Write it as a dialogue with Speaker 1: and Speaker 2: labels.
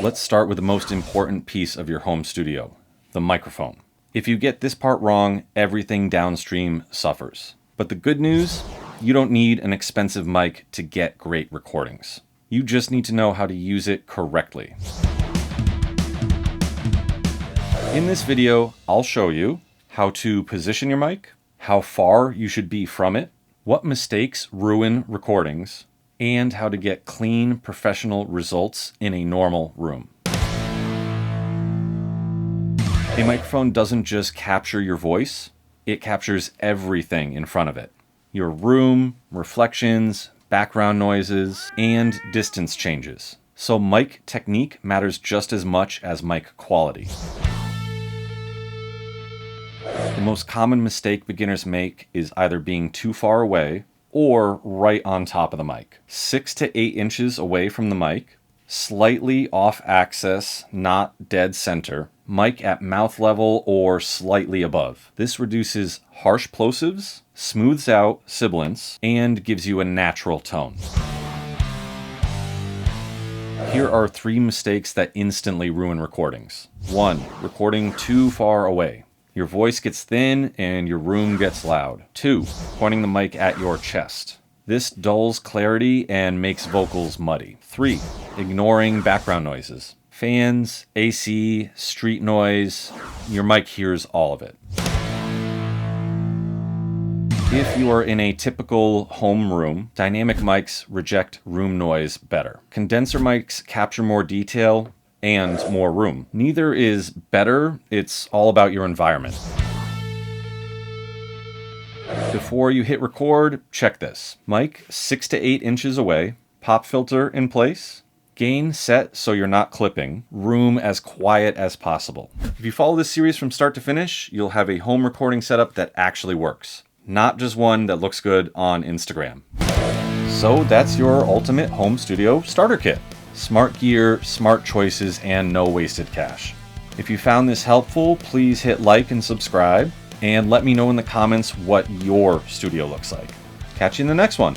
Speaker 1: Let's start with the most important piece of your home studio, the microphone. If you get this part wrong, everything downstream suffers. But the good news, you don't need an expensive mic to get great recordings. You just need to know how to use it correctly. In this video, I'll show you how to position your mic, how far you should be from it, what mistakes ruin recordings, and how to get clean, professional results in a normal room. A microphone doesn't just capture your voice, it captures everything in front of it. Your room, reflections, background noises, and distance changes. So mic technique matters just as much as mic quality. The most common mistake beginners make is either being too far away or right on top of the mic. 6 to 8 inches away from the mic, slightly off axis, not dead center, mic at mouth level or slightly above. This reduces harsh plosives, smooths out sibilants, and gives you a natural tone. Here are 3 mistakes that instantly ruin recordings. 1. Recording too far away. Your voice gets thin and your room gets loud. 2. Pointing the mic at your chest. This dulls clarity and makes vocals muddy. 3. Ignoring background noises. Fans, AC, street noise. Your mic hears all of it. If you are in a typical home room, dynamic mics reject room noise better. Condenser mics capture more detail and more room. Neither is better, it's all about your environment. Before you hit record, check this. Mic 6 to 8 inches away, pop filter in place, gain set so you're not clipping, room as quiet as possible. If you follow this series from start to finish, you'll have a home recording setup that actually works, not just one that looks good on Instagram. So that's your ultimate home studio starter kit. Smart gear, smart choices, and no wasted cash. If you found this helpful, please hit like and subscribe, and let me know in the comments what your studio looks like. Catch you in the next one.